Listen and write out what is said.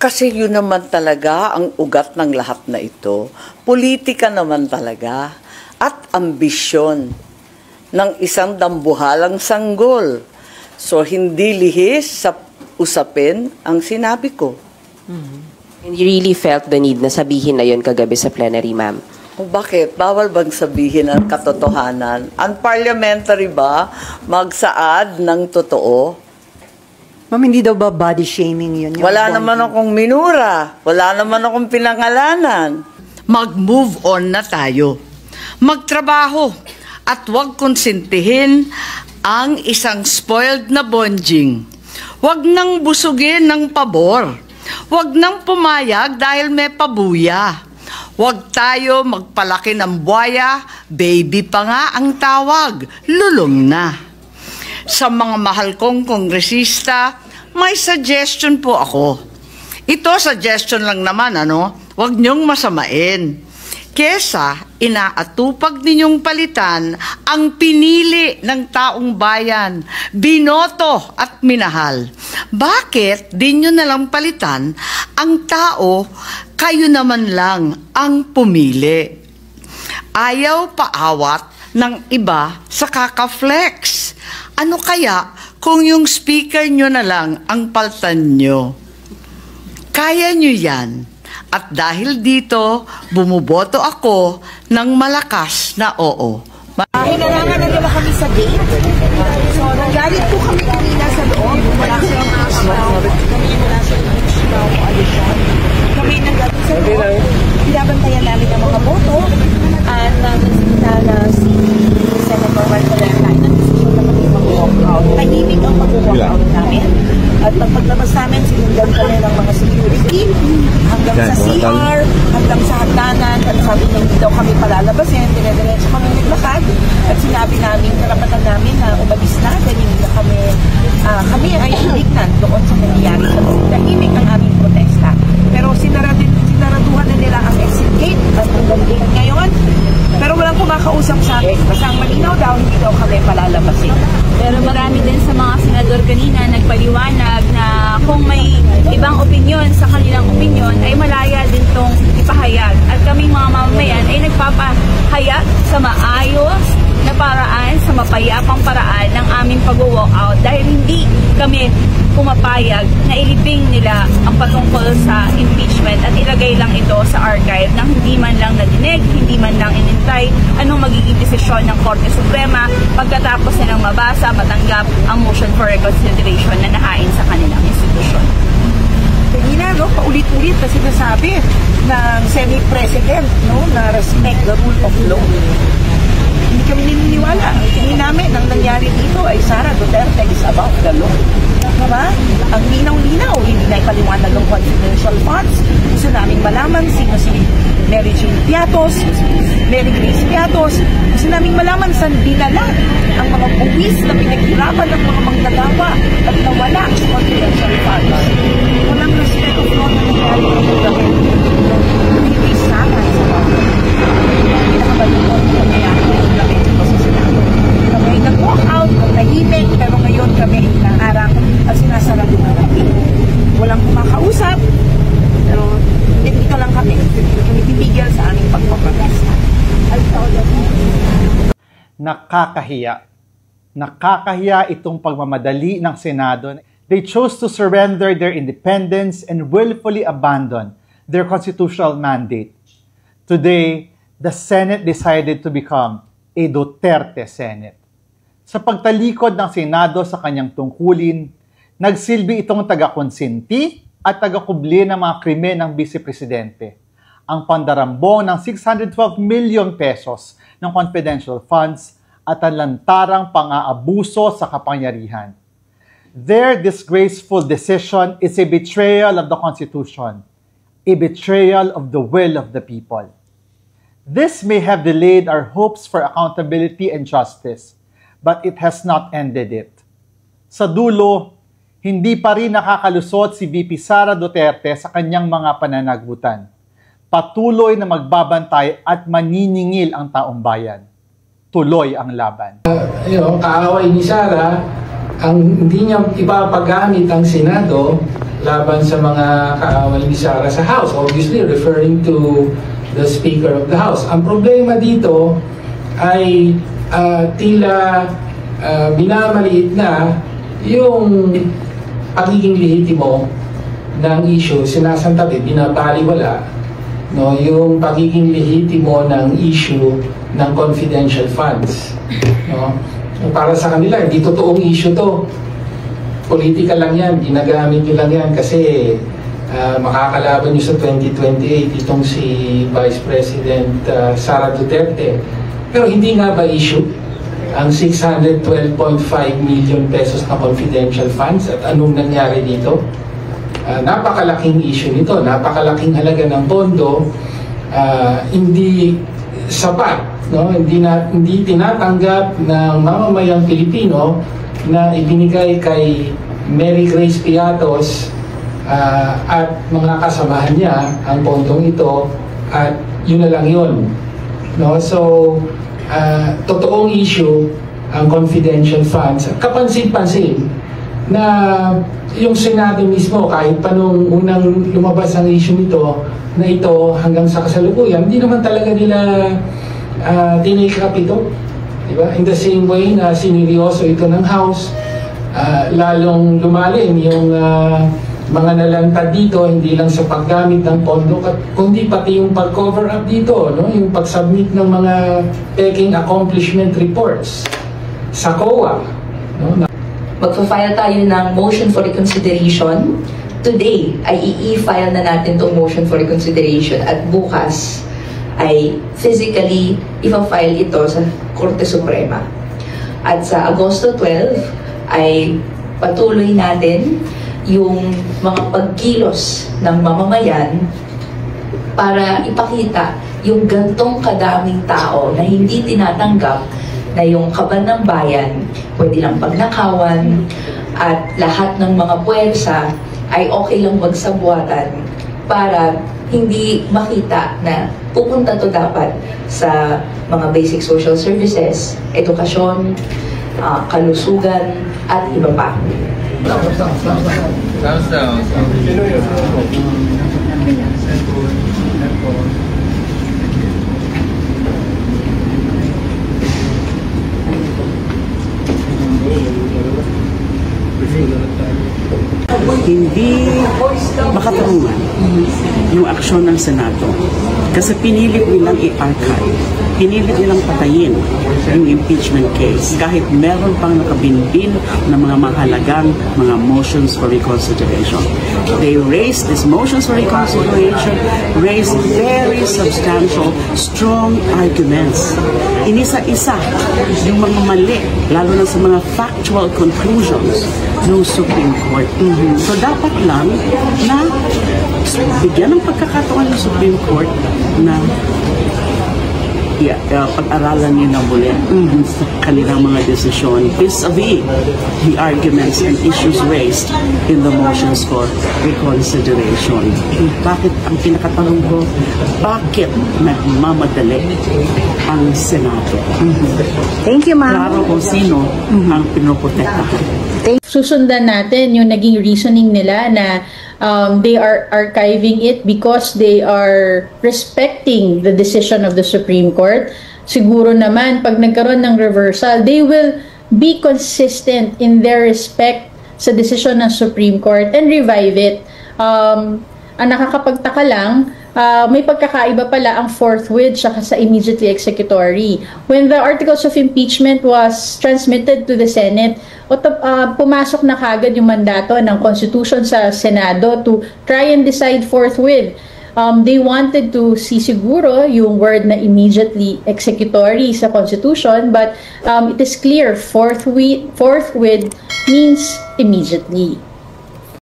Kasi yun naman talaga ang ugat ng lahat na ito. Politika naman talaga at ambisyon ng isang dambuhalang sanggol. So, hindi lihis sa usapin ang sinabi ko. And you really felt the need na sabihin na yun kagabi sa plenary, ma'am? O bakit? Bawal bang sabihin ang katotohanan? Unparliamentary ba magsaad ng totoo? Ma'am, hindi daw ba body shaming yun? Wala naman akong minura. Wala naman akong pinangalanan. Mag-move on na tayo. Magtrabaho at huwag konsintihin ang isang spoiled na bonjing. Huwag nang busugin ng pabor. Huwag nang pumayag dahil may pabuya. Huwag tayo magpalaki ng buwaya, baby pa nga ang tawag, lulong na. Sa mga mahal kong kongresista, may suggestion po ako. Ito suggestion lang naman, Huwag niyong masamain. Kesa inaatupag ninyong palitan ang pinili ng taong bayan, binoto at minahal. Bakit di nyo nalang palitan ang tao, kayo naman lang ang pumili? Ayaw paawat ng iba sa kaka-flex. Ano kaya kung yung speaker nyo na lang ang paltan nyo? Kaya nyo yan. At dahil dito, bumuboto ako ng malakas na oo. Hinarangan na nila kami sa gate. So, nagalit po kami kanina sa loob. Wala silang kami nagalit sa loob. Binabantayan namin ang mga boto. At nagkita na si Senator Marcoleta na decision na kami mag-walk out. Tahimik ang mag-walk out namin. At paglabas namin, sinundan kami ng mga security hanggang sa CR, hanggang sa hagdanan. At sabi nyo, hindi daw kami palalabasin. Dire-diretso kami naglakad. At sinabi namin, karapatan namin na umalis na. Dahil hindi na kami ay indignan doon sa nangyayari sa loob. Tahimik ang aming protesta. Pero sinaraduhan na nila ang exit gate at ang gate ngayon. Pero walang kumakausap sa akin. Basta ang malinaw daw, hindi daw kami palalabasin. Pero marami din sa mga senador kanina nagpaliwanag na kung may ibang opinyon sa kanilang opinyon ay malaya din tong ipahayag. At kaming mga mamamayan ay nagpapahayag sa maayos na paraan, sa mapayapang paraan ng aming pag-walk out dahil hindi kami pumapayag na ilibing nila ang patungkol sa impeachment at ilagay lang ito sa archive nang hindi man lang nadinig, hindi man lang inintay anong magiging desisyon ng Korte Suprema pagkatapos nilang mabasa, matanggap ang motion for reconsideration na nahain sa kanilang institusyon. Kanina, paulit-ulit na sinasabi ng Senate President na respect the rule of law. Hindi kami naniniwala. Ang tingin namin, ang nangyari dito ay Sara Duterte is above the law. Diba? Ang linaw-linaw, hindi na ipaliwanag ng confidential funds. Gusto namin malaman sino si Mary Jane Piatos, Mary Grace Piatos. Gusto namin malaman saan dinala ang mga buwis na pinaghirapan ng mga manggagawa at nawala sa confidential funds. Walang respect of law na nangyari dito. Hindi sana sa mga pinakabalito na nangyari dito sa Senado. Kami nag-walk out, nahimik, pero ngayon kami inaarang at sinasarado na natin. Walang kumakausap, pero dito lang kami tumibigil sa aming pagpapagasta. Nakakahiya. Nakakahiya itong pagmamadali ng Senado. They chose to surrender their independence and willfully abandon their constitutional mandate. Today, the Senate decided to become a Duterte Senate. Sa pagtalikod ng Senado sa kanyang tungkulin, nagsilbi itong taga-konsinti at taga-kubli ng mga krimen ng Vice Presidente. Ang pandarambong ng 612 million pesos ng confidential funds at ang lantarang pang-aabuso sa kapangyarihan. Their disgraceful decision is a betrayal of the Constitution, a betrayal of the will of the people. This may have delayed our hopes for accountability and justice, but it has not ended it. Sa dulo, hindi pa rin nakakalusot si VP Sara Duterte sa kanyang mga pananagutan. Patuloy na magbabantay at maniningil ang taong bayan. Tuloy ang laban. Kaaway ni Sara, ang hindi niya ipapagamit ang Senado laban sa mga kaaway ni Sara sa House, obviously referring to the Speaker of the House. Ang problema dito ay tila minamaliit na yung pagiging lehitimo ng issue, sinasantabi, binabaliwala, no, yung pagiging lehitimo ng issue ng confidential funds. No? Para sa kanila, hindi totoong issue to. Political lang yan, ginagamit nyo lang yan kasi makakalaban nyo sa 2028 itong si Vice President Sara Duterte. Pero hindi nga ba issue ang 612.5 million pesos na confidential funds at anong nangyari dito? Napakalaking issue nito, napakalaking halaga ng pondo, hindi sapat, no? Hindi tinatanggap ng mamamayang Pilipino na ibinigay kay Mary Grace Piatos at mga kasamahan niya ang pondong ito, at yun na lang yun, no? So totoong issue ang confidential funds. Kapansin-pansin na yung Senado mismo, kahit pa nung unang lumabas ang issue nito, na ito hanggang sa kasalukuyan, hindi naman talaga nila tinake up ito. Diba? In the same way na sineryoso ito ng House, lalong lumalim yung mga nalantad dito, hindi lang sa paggamit ng pondo, kundi pati yung pag-cover up dito, no? Yung pag-submit ng mga peking accomplishment reports sa COA. No? Magpa-file tayo ng motion for reconsideration. Today ay i-file na natin itong motion for reconsideration at bukas ay physically ipa-file ito sa Korte Suprema. At sa Agosto 12 ay patuloy natin yung mga pagkilos ng mamamayan para ipakita yung gantong kadaming tao na hindi tinatanggap na yung kaban ng bayan pwede lang pagnakawan at lahat ng mga puwersa ay okay lang magsabuatan para hindi makita na pupunta to dapat sa mga basic social services, edukasyon, kalusugan, at iba pa. Hindi makatarungan yung aksyon ng Senado kasi pinilit nilang i-archive, pinilit nilang patayin yung impeachment case kahit meron pang nakabinbin na mga mahalagang mga motions for reconsideration. They raised these motions for reconsideration, raised very substantial, strong arguments. Inisa-isa yung mga mali, lalo na sa mga factual conclusions ng Supreme Court. So dapat lang na bigyan ng pagkakataon ng Supreme Court na pag-aralan niyo na muli sa kanilang mga desisyon vis-a-vis the arguments and issues raised in the motions for reconsideration. Bakit, ang pinakatanong ko, bakit nagmamadali ang Senado? Thank you, ma'am. Klaro kung sino ang pinoprotektahan. Susundan natin yung naging reasoning nila na they are archiving it because they are respecting the decision of the Supreme Court. Siguro naman, pag nagkaroon ng reversal, they will be consistent in their respect sa decision ng Supreme Court and revive it. Ang nakakapagtaka lang, may pagkakaiba pala ang forthwith saka sa immediately executory. When the articles of impeachment was transmitted to the Senate, pumasok na kagad yung mandato ng Constitution sa Senado to try and decide forthwith. They wanted to see siguro yung word na immediately executory sa Constitution, but it is clear forthwith means immediately.